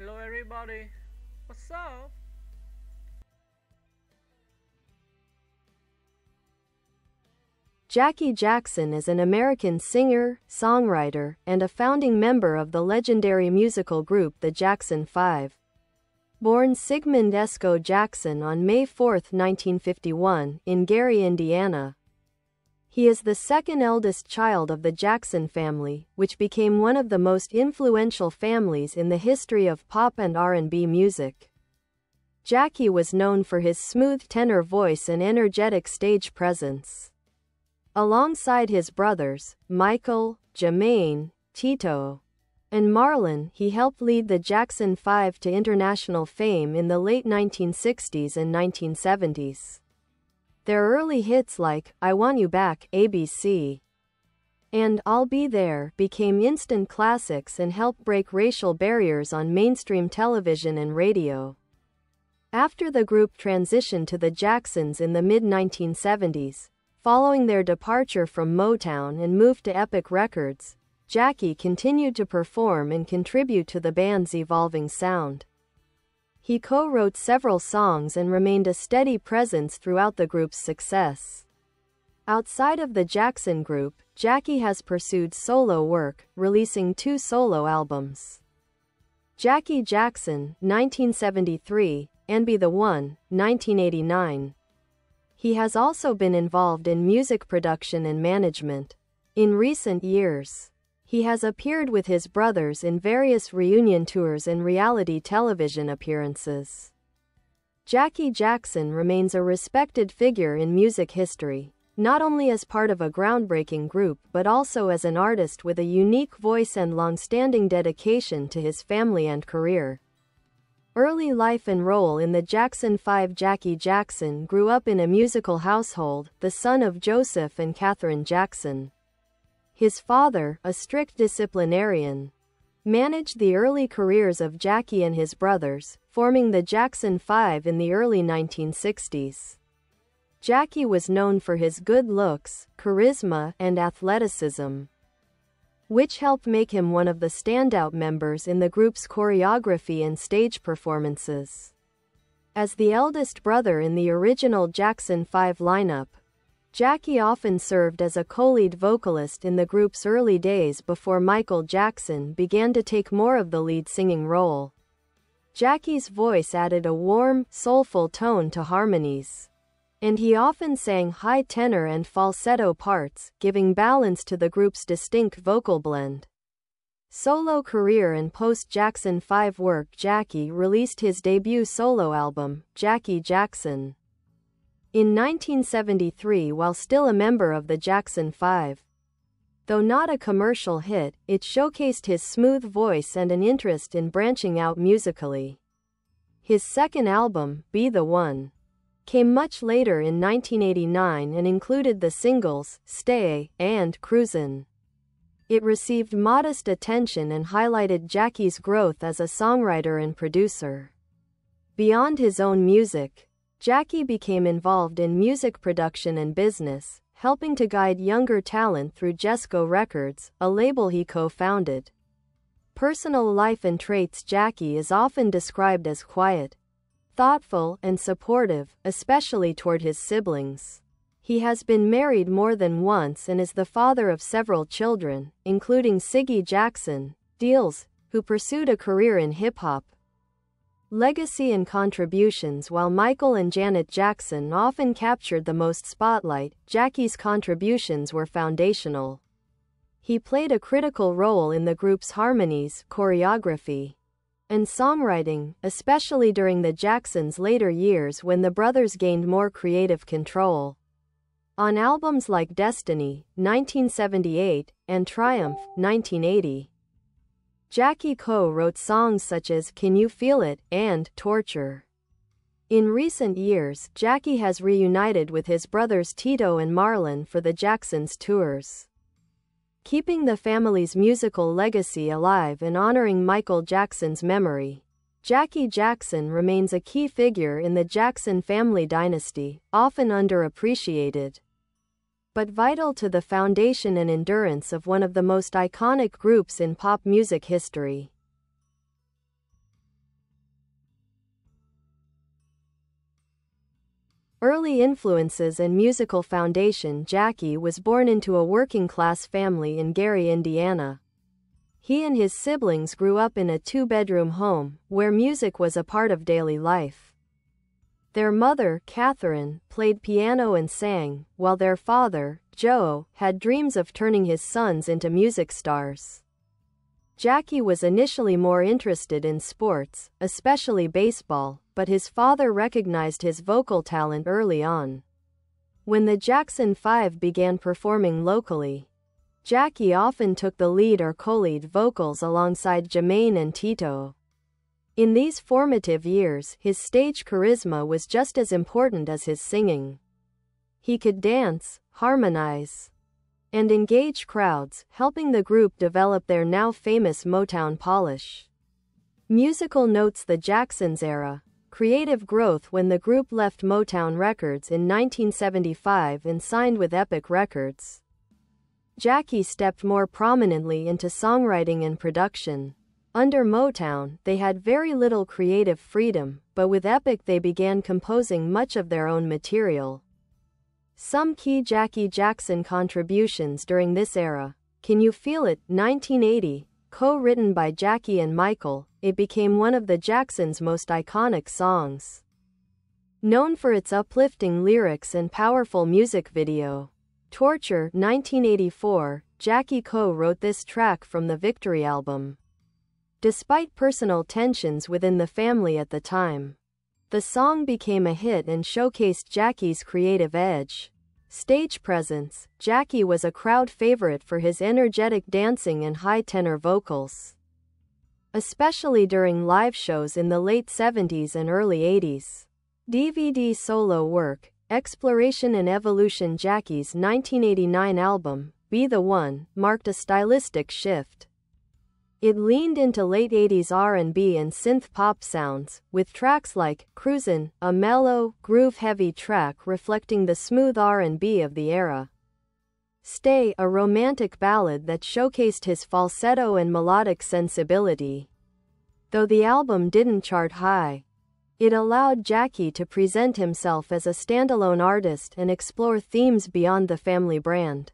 Hello everybody, what's up? Jackie Jackson is an American singer, songwriter, and a founding member of the legendary musical group the Jackson 5. Born Sigmund Esco Jackson on May 4, 1951, in Gary, Indiana. He is the second eldest child of the Jackson family, which became one of the most influential families in the history of pop and R&B music. Jackie was known for his smooth tenor voice and energetic stage presence. Alongside his brothers, Michael, Jermaine, Tito, and Marlon, he helped lead the Jackson 5 to international fame in the late 1960s and 1970s. Their early hits like I Want You Back, ABC, and I'll Be There became instant classics and helped break racial barriers on mainstream television and radio. After the group transitioned to the Jacksons in the mid-1970s, following their departure from Motown and moved to Epic Records, Jackie continued to perform and contribute to the band's evolving sound. He co-wrote several songs and remained a steady presence throughout the group's success. Outside of the Jackson Group, Jackie has pursued solo work, releasing 2 solo albums. Jackie Jackson, 1973, and Be the One, 1989. He has also been involved in music production and management. In recent years, he has appeared with his brothers in various reunion tours and reality television appearances. Jackie Jackson remains a respected figure in music history, not only as part of a groundbreaking group but also as an artist with a unique voice and long-standing dedication to his family and career. Early life and role in the Jackson 5. Jackie Jackson grew up in a musical household, the son of Joseph and Catherine Jackson. His father, a strict disciplinarian, managed the early careers of Jackie and his brothers, forming the Jackson 5 in the early 1960s. Jackie was known for his good looks, charisma, and athleticism, which helped make him one of the standout members in the group's choreography and stage performances. As the eldest brother in the original Jackson 5 lineup, Jackie often served as a co-lead vocalist in the group's early days before Michael Jackson began to take more of the lead singing role. Jackie's voice added a warm, soulful tone to harmonies, and he often sang high tenor and falsetto parts, giving balance to the group's distinct vocal blend. Solo career and post-Jackson 5 work. Jackie released his debut solo album, Jackie Jackson, in 1973 while still a member of the Jackson 5. Though not a commercial hit, it showcased his smooth voice and an interest in branching out musically. His second album, Be the One, came much later in 1989 and included the singles, Stay, and Cruisin'. It received modest attention and highlighted Jackie's growth as a songwriter and producer. Beyond his own music, Jackie became involved in music production and business, helping to guide younger talent through Esco Records, a label he co-founded. Personal life and traits. Jackie is often described as quiet, thoughtful, and supportive, especially toward his siblings. He has been married more than once and is the father of several children, including Siggy Jackson, Deals, who pursued a career in hip-hop. Legacy and contributions. While Michael and Janet Jackson often captured the most spotlight, Jackie's contributions were foundational. He played a critical role in the group's harmonies, choreography, and songwriting, especially during the Jacksons' later years when the brothers gained more creative control. On albums like Destiny, 1978, and Triumph, 1980, Jackie co-wrote songs such as Can You Feel It and Torture. In recent years, Jackie has reunited with his brothers Tito and Marlon for the Jacksons tours, keeping the family's musical legacy alive and honoring Michael Jackson's memory. Jackie Jackson remains a key figure in the Jackson family dynasty, often underappreciated, but vital to the foundation and endurance of one of the most iconic groups in pop music history. Early influences and musical foundation. Jackie was born into a working-class family in Gary, Indiana. He and his siblings grew up in a two-bedroom home, where music was a part of daily life. Their mother, Catherine, played piano and sang, while their father, Joe, had dreams of turning his sons into music stars. Jackie was initially more interested in sports, especially baseball, but his father recognized his vocal talent early on. When the Jackson 5 began performing locally, Jackie often took the lead or co-lead vocals alongside Jermaine and Tito. In these formative years, his stage charisma was just as important as his singing. He could dance, harmonize, and engage crowds, helping the group develop their now famous Motown polish. Musical notes. The Jacksons' era. Creative growth. When the group left Motown Records in 1975 and signed with Epic Records, Jackie stepped more prominently into songwriting and production. Under Motown, they had very little creative freedom, but with Epic they began composing much of their own material. Some key Jackie Jackson contributions during this era. Can You Feel It? 1980, co-written by Jackie and Michael, it became one of the Jacksons' most iconic songs. Known for its uplifting lyrics and powerful music video. Torture, 1984, Jackie co-wrote this track from the Victory album. Despite personal tensions within the family at the time, the song became a hit and showcased Jackie's creative edge. Stage presence. Jackie was a crowd favorite for his energetic dancing and high tenor vocals, especially during live shows in the late 70s and early 80s. DVD solo work. Exploration and evolution. Jackie's 1989 album, Be the One, marked a stylistic shift. It leaned into late 80s R&B and synth-pop sounds, with tracks like Cruisin', a mellow, groove-heavy track reflecting the smooth R&B of the era. Stay, a romantic ballad that showcased his falsetto and melodic sensibility. Though the album didn't chart high, it allowed Jackie to present himself as a standalone artist and explore themes beyond the family brand.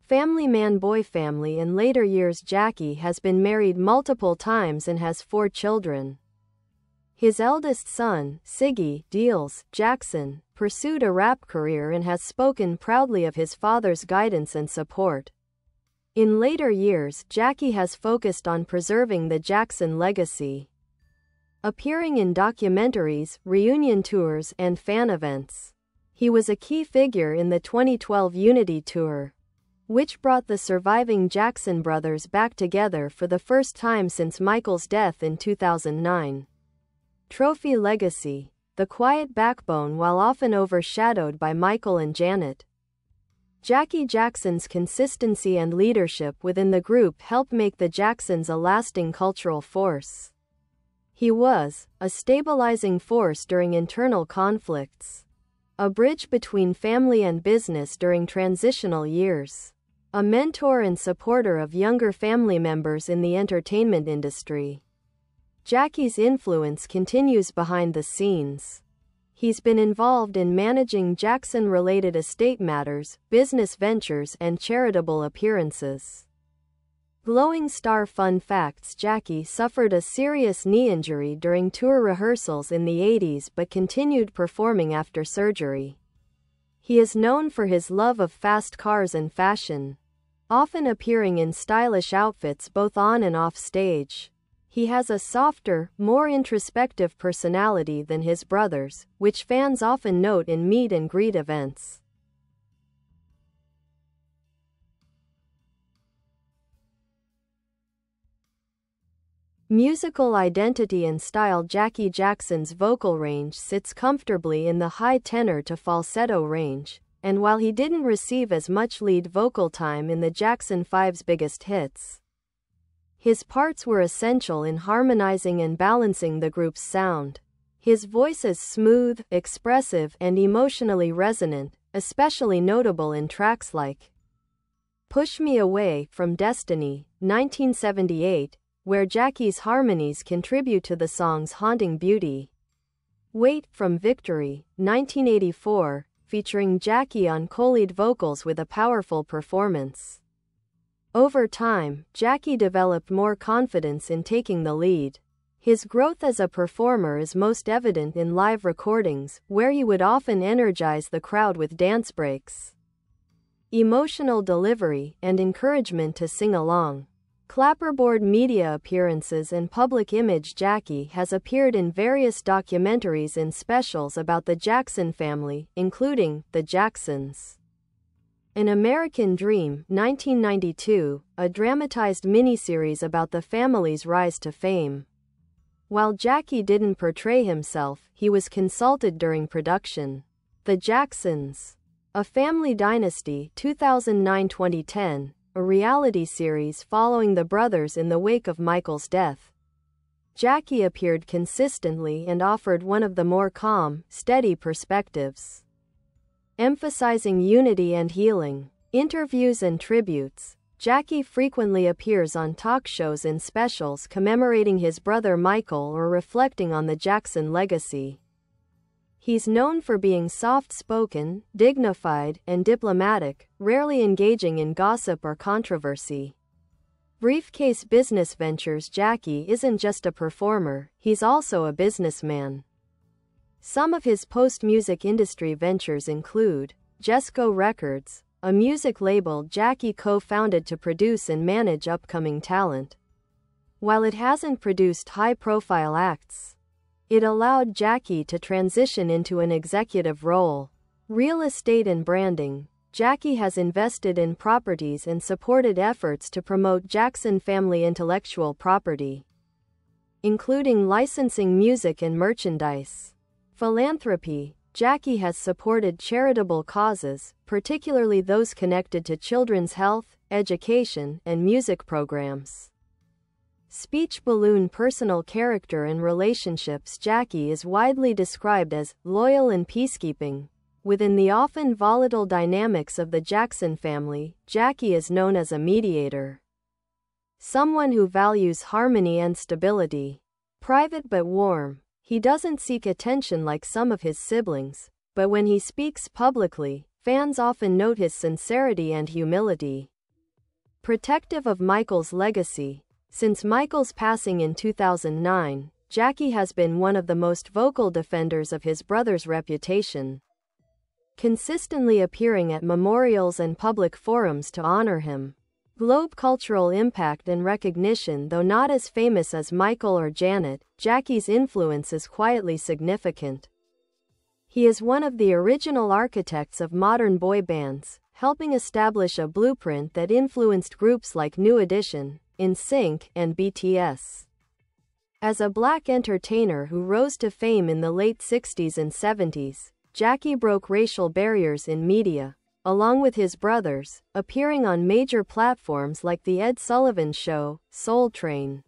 Family Man Boy Family. In later years, Jackie has been married multiple times and has 4 children. His eldest son, Siggy Deals Jackson, pursued a rap career and has spoken proudly of his father's guidance and support. In later years, Jackie has focused on preserving the Jackson legacy, appearing in documentaries, reunion tours, and fan events. He was a key figure in the 2012 Unity Tour, which brought the surviving Jackson brothers back together for the first time since Michael's death in 2009. Trophy legacy. The quiet backbone. While often overshadowed by Michael and Janet, Jackie Jackson's consistency and leadership within the group helped make the Jacksons a lasting cultural force. He was a stabilizing force during internal conflicts, a bridge between family and business during transitional years, a mentor and supporter of younger family members in the entertainment industry. Jackie's influence continues behind the scenes. He's been involved in managing Jackson-related estate matters, business ventures, and charitable appearances. Glowing star. Fun facts. Jackie suffered a serious knee injury during tour rehearsals in the 80s but continued performing after surgery. He is known for his love of fast cars and fashion, often appearing in stylish outfits both on and off stage. He has a softer, more introspective personality than his brothers, which fans often note in meet and greet events. Musical identity and style. Jackie Jackson's vocal range sits comfortably in the high tenor to falsetto range, and while he didn't receive as much lead vocal time in the Jackson 5's biggest hits, his parts were essential in harmonizing and balancing the group's sound. His voice is smooth, expressive, and emotionally resonant, especially notable in tracks like Push Me Away from Destiny, 1978, where Jackie's harmonies contribute to the song's haunting beauty. Wait from Victory, 1984, featuring Jackie on co-lead vocals with a powerful performance. Over time, Jackie developed more confidence in taking the lead. His growth as a performer is most evident in live recordings, where he would often energize the crowd with dance breaks, emotional delivery, and encouragement to sing along. Clapperboard media appearances and public image. Jackie has appeared in various documentaries and specials about the Jackson family, including The Jacksons, An American Dream, 1992, a dramatized miniseries about the family's rise to fame. While Jackie didn't portray himself, he was consulted during production. The Jacksons, A Family Dynasty, 2009-2010, a reality series following the brothers in the wake of Michael's death. Jackie appeared consistently and offered one of the more calm, steady perspectives, emphasizing unity and healing. Interviews and tributes. Jackie frequently appears on talk shows and specials commemorating his brother Michael or reflecting on the Jackson legacy. He's known for being soft-spoken, dignified, and diplomatic, rarely engaging in gossip or controversy. Briefcase business ventures. Jackie isn't just a performer, he's also a businessman. Some of his post-music industry ventures include Jesco Records, a music label Jackie co-founded to produce and manage upcoming talent. While it hasn't produced high-profile acts, it allowed Jackie to transition into an executive role. Real estate and branding. Jackie has invested in properties and supported efforts to promote Jackson family intellectual property, including licensing music and merchandise. Philanthropy. Jackie has supported charitable causes, particularly those connected to children's health, education, and music programs. Speech balloon. Personal character and relationships. Jackie is widely described as loyal and peacekeeping. Within the often volatile dynamics of the Jackson family, Jackie is known as a mediator, someone who values harmony and stability. Private but warm. He doesn't seek attention like some of his siblings, but when he speaks publicly, fans often note his sincerity and humility. Protective of Michael's legacy. Since Michael's passing in 2009, Jackie has been one of the most vocal defenders of his brother's reputation, consistently appearing at memorials and public forums to honor him. Globe cultural impact and recognition. Though not as famous as Michael or Janet, Jackie's influence is quietly significant. He is one of the original architects of modern boy bands, helping establish a blueprint that influenced groups like New Edition, NSYNC, and BTS. As a black entertainer who rose to fame in the late 60s and 70s, Jackie broke racial barriers in media, along with his brothers, appearing on major platforms like The Ed Sullivan Show, Soul Train,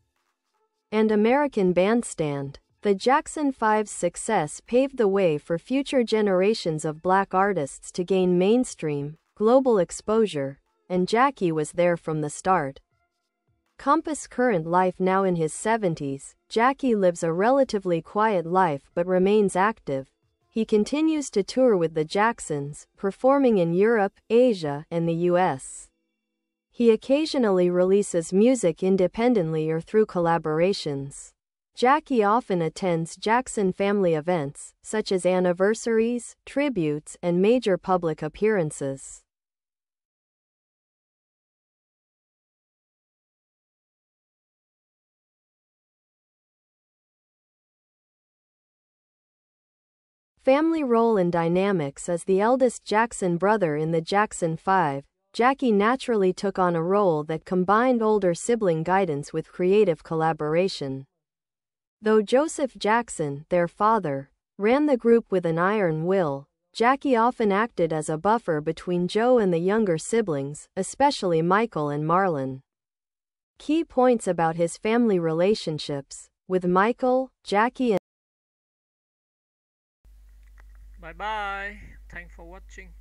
and American Bandstand. The Jackson 5's success paved the way for future generations of black artists to gain mainstream, global exposure, and Jackie was there from the start. Compass current life. Now in his 70s, Jackie lives a relatively quiet life but remains active. He continues to tour with the Jacksons, performing in Europe, Asia, and the US. He occasionally releases music independently or through collaborations. Jackie often attends Jackson family events, such as anniversaries, tributes, and major public appearances. Family role and dynamics. As the eldest Jackson brother in the Jackson 5, Jackie naturally took on a role that combined older sibling guidance with creative collaboration. Though Joseph Jackson, their father, ran the group with an iron will, Jackie often acted as a buffer between Joe and the younger siblings, especially Michael and Marlon. Key points about his family relationships. With Michael, Jackie and Bye bye. Thanks for watching.